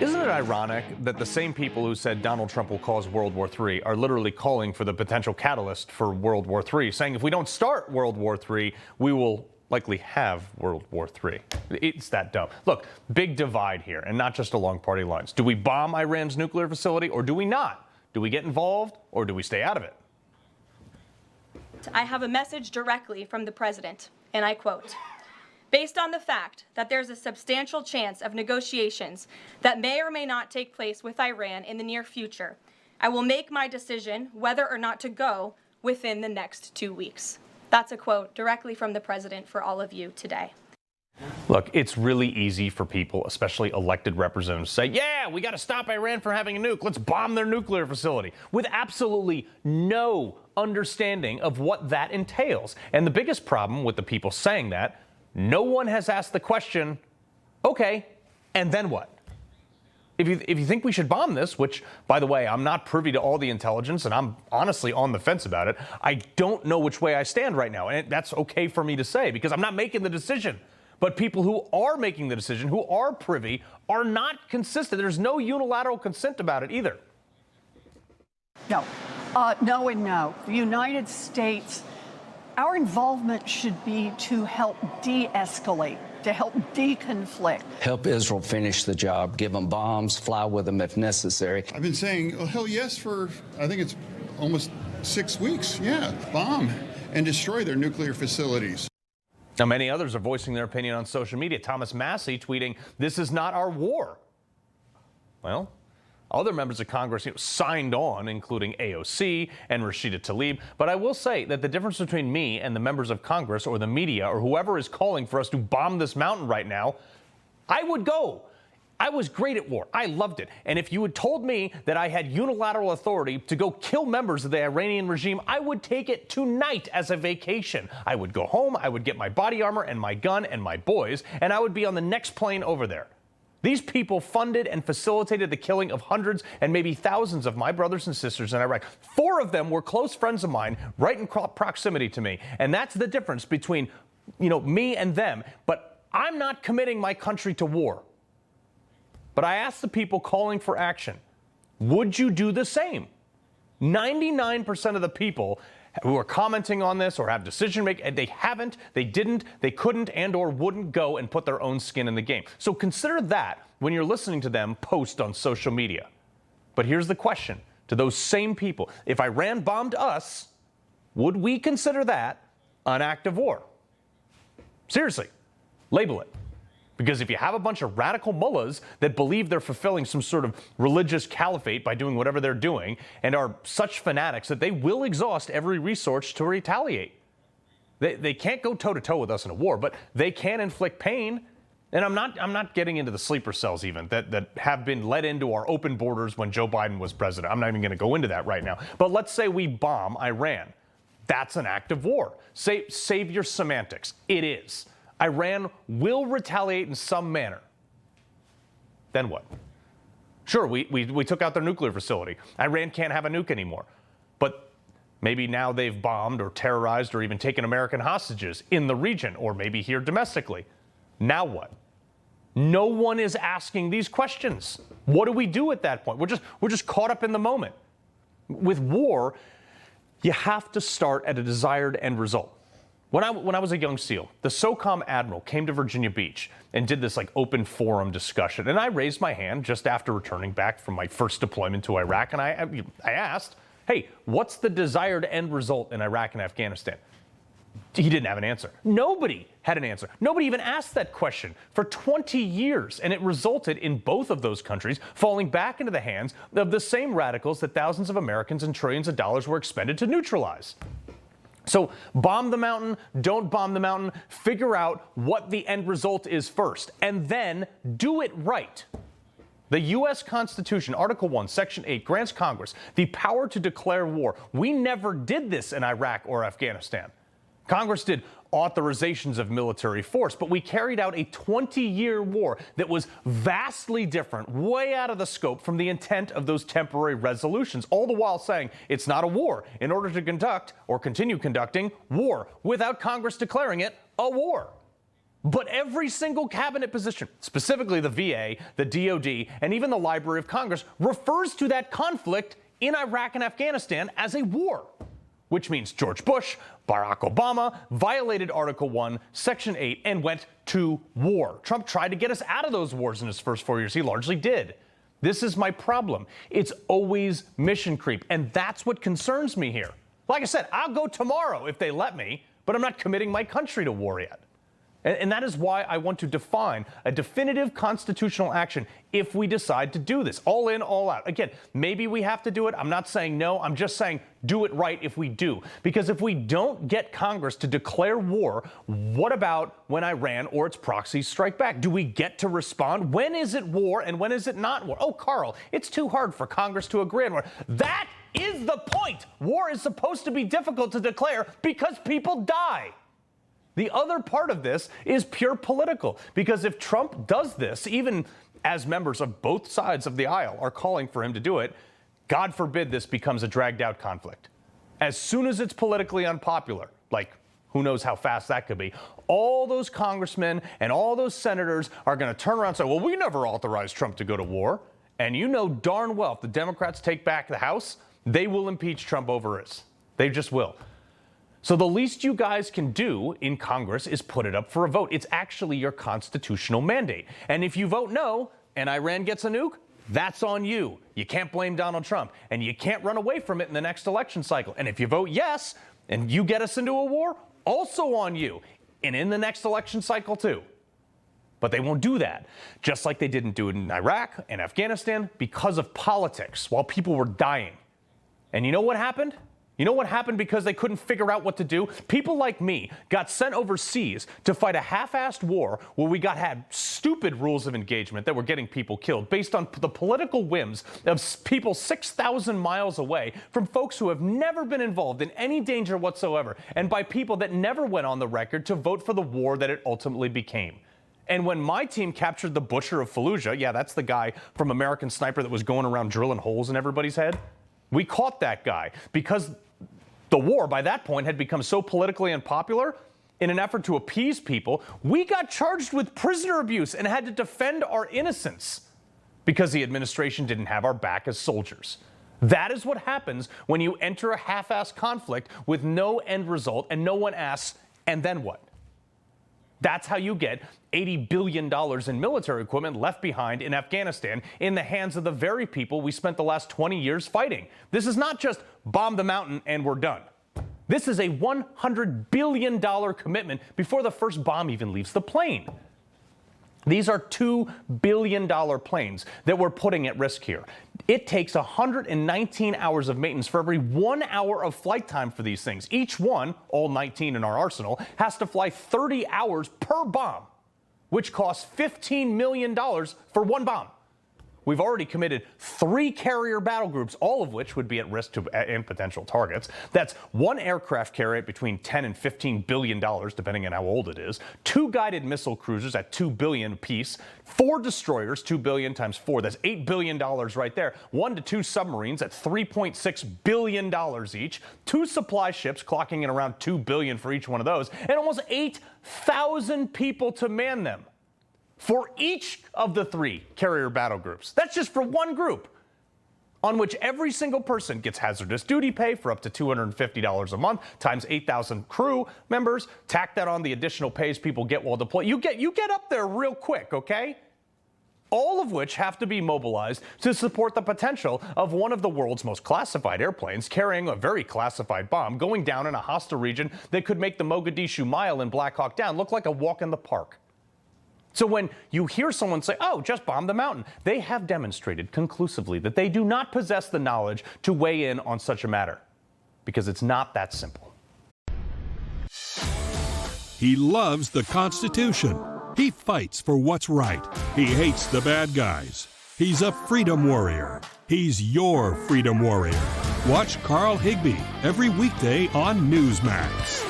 Isn't it ironic that the same people who said Donald Trump will cause World War III are literally calling for the potential catalyst for World War III, saying if we don't start World War III, we will likely have World War III. It's that dumb. Look, big divide here, and not just along party lines. Do we bomb Iran's nuclear facility or do we not? Do we get involved or do we stay out of it? I have a message directly from the president, and I quote, "Based on the fact that there's a substantial chance of negotiations that may or may not take place with Iran in the near future, I will make my decision whether or not to go within the next 2 weeks." That's a quote directly from the president for all of you today. Look, it's really easy for people, especially elected representatives, to say, yeah, we got to stop Iran from having a nuke. Let's bomb their nuclear facility, with absolutely no understanding of what that entails. And the biggest problem with the people saying that, no one has asked the question, okay, and then what? If you think we should bomb this, which, by the way, I'm not privy to all the intelligence, and I'm honestly on the fence about it, I don't know which way I stand right now. And that's okay for me to say, because I'm not making the decision. But people who are making the decision, who are privy, are not consistent. There's no unilateral consent about it either. No. No and no. The United States, our involvement should be to help de-escalate, to help deconflict. Help Israel finish the job, give them bombs, fly with them if necessary. I've been saying, oh, hell yes, for I think it's almost 6 weeks. Yeah, bomb and destroy their nuclear facilities. Now, many others are voicing their opinion on social media. Thomas Massey tweeting, "This is not our war." Well, other members of Congress signed on, including AOC and Rashida Tlaib. But I will say that the difference between me and the members of Congress or the media or whoever is calling for us to bomb this mountain right now, I would go. I was great at war. I loved it. And if you had told me that I had unilateral authority to go kill members of the Iranian regime, I would take it tonight as a vacation. I would go home, I would get my body armor and my gun and my boys, and I would be on the next plane over there. These people funded and facilitated the killing of hundreds and maybe thousands of my brothers and sisters in Iraq. 4 of them were close friends of mine, right in proximity to me. And that's the difference between, me and them. But I'm not committing my country to war. But I asked the people calling for action, would you do the same? 99% of the people who are commenting on this or have decision making, they haven't, they didn't, they couldn't, and or wouldn't go and put their own skin in the game. So consider that when you're listening to them post on social media. But here's the question to those same people. If Iran bombed us, would we consider that an act of war? Seriously, label it. Because if you have a bunch of radical mullahs that believe they're fulfilling some sort of religious caliphate by doing whatever they're doing and are such fanatics that they will exhaust every resource to retaliate. They can't go toe-to-toe with us in a war, but they can inflict pain. And I'm not getting into the sleeper cells even that have been let into our open borders when Joe Biden was president. I'm not even going to go into that right now. But let's say we bomb Iran. That's an act of war. Save your semantics. It is. Iran will retaliate in some manner. Then what? Sure, we took out their nuclear facility. Iran can't have a nuke anymore. But maybe now they've bombed or terrorized or even taken American hostages in the region or maybe here domestically. Now what? No one is asking these questions. What do we do at that point? We're just caught up in the moment. With war, you have to start at a desired end result. When I was a young SEAL, the SOCOM admiral came to Virginia Beach and did this open forum discussion. And I raised my hand just after returning back from my first deployment to Iraq. And I asked, hey, what's the desired end result in Iraq and Afghanistan? He didn't have an answer. Nobody had an answer. Nobody even asked that question for 20 years. And it resulted in both of those countries falling back into the hands of the same radicals that thousands of Americans and trillions of dollars were expended to neutralize. So bomb the mountain, don't bomb the mountain, figure out what the end result is first, and then do it right. The U.S. Constitution, Article 1, Section 8, grants Congress the power to declare war. We never did this in Iraq or Afghanistan. Congress did authorizations of military force, but we carried out a 20-year war that was vastly different, way out of the scope from the intent of those temporary resolutions, all the while saying it's not a war in order to conduct or continue conducting war without Congress declaring it a war. But every single cabinet position, specifically the VA, the DOD, and even the Library of Congress, refers to that conflict in Iraq and Afghanistan as a war, which means George Bush, Barack Obama violated Article 1, Section 8, and went to war. Trump tried to get us out of those wars in his first 4 years. He largely did. This is my problem. It's always mission creep, and that's what concerns me here. Like I said, I'll go tomorrow if they let me, but I'm not committing my country to war yet. And that is why I want to define a definitive constitutional action if we decide to do this. All in, all out. Again, maybe we have to do it. I'm not saying no. I'm just saying do it right if we do. Because if we don't get Congress to declare war, what about when Iran or its proxies strike back? Do we get to respond? When is it war and when is it not war? Oh, Carl, it's too hard for Congress to agree on war. That is the point. War is supposed to be difficult to declare because people die. The other part of this is pure political, because if Trump does this, even as members of both sides of the aisle are calling for him to do it, God forbid this becomes a dragged out conflict. As soon as it's politically unpopular, like who knows how fast that could be, all those congressmen and all those senators are going to turn around and say, well, we never authorized Trump to go to war. And you know darn well if the Democrats take back the House, they will impeach Trump over this. They just will. So the least you guys can do in Congress is put it up for a vote. It's actually your constitutional mandate. And if you vote no and Iran gets a nuke, that's on you. You can't blame Donald Trump, and you can't run away from it in the next election cycle. And if you vote yes and you get us into a war, also on you, and in the next election cycle too. But they won't do that, just like they didn't do it in Iraq and Afghanistan because of politics while people were dying. And you know what happened? You know what happened because they couldn't figure out what to do? People like me got sent overseas to fight a half-assed war where we had stupid rules of engagement that were getting people killed based on the political whims of people 6,000 miles away from folks who have never been involved in any danger whatsoever, and by people that never went on the record to vote for the war that it ultimately became. And when my team captured the Butcher of Fallujah, yeah, that's the guy from American Sniper that was going around drilling holes in everybody's head, we caught that guy because the war, by that point, had become so politically unpopular. In an effort to appease people, we got charged with prisoner abuse and had to defend our innocence because the administration didn't have our back as soldiers. That is what happens when you enter a half-assed conflict with no end result and no one asks, and then what? That's how you get $80 billion in military equipment left behind in Afghanistan in the hands of the very people we spent the last 20 years fighting. This is not just bomb the mountain and we're done. This is a $100 billion commitment before the first bomb even leaves the plane. These are $2 billion planes that we're putting at risk here. It takes 119 hours of maintenance for every 1 hour of flight time for these things. Each one, all 19 in our arsenal, has to fly 30 hours per bomb, which costs $15 million for one bomb. We've already committed 3 carrier battle groups, all of which would be at risk to and potential targets. That's 1 aircraft carrier at between $10 and $15 billion, depending on how old it is. 2 guided missile cruisers at $2 billion apiece. 4 destroyers, $2 billion times 4. That's $8 billion right there. 1 to 2 submarines at $3.6 billion each. 2 supply ships clocking in around $2 billion for each one of those. And almost 8,000 people to man them. For each of the 3 carrier battle groups. That's just for one group, on which every single person gets hazardous duty pay for up to $250 a month, times 8,000 crew members. Tack that on the additional pays people get while deployed. You get up there real quick, okay? All of which have to be mobilized to support the potential of one of the world's most classified airplanes carrying a very classified bomb going down in a hostile region that could make the Mogadishu Mile in Black Hawk Down look like a walk in the park. So when you hear someone say, oh, just bomb the mountain, they have demonstrated conclusively that they do not possess the knowledge to weigh in on such a matter, because it's not that simple. He loves the Constitution. He fights for what's right. He hates the bad guys. He's a freedom warrior. He's your freedom warrior. Watch Carl Higbie every weekday on Newsmax.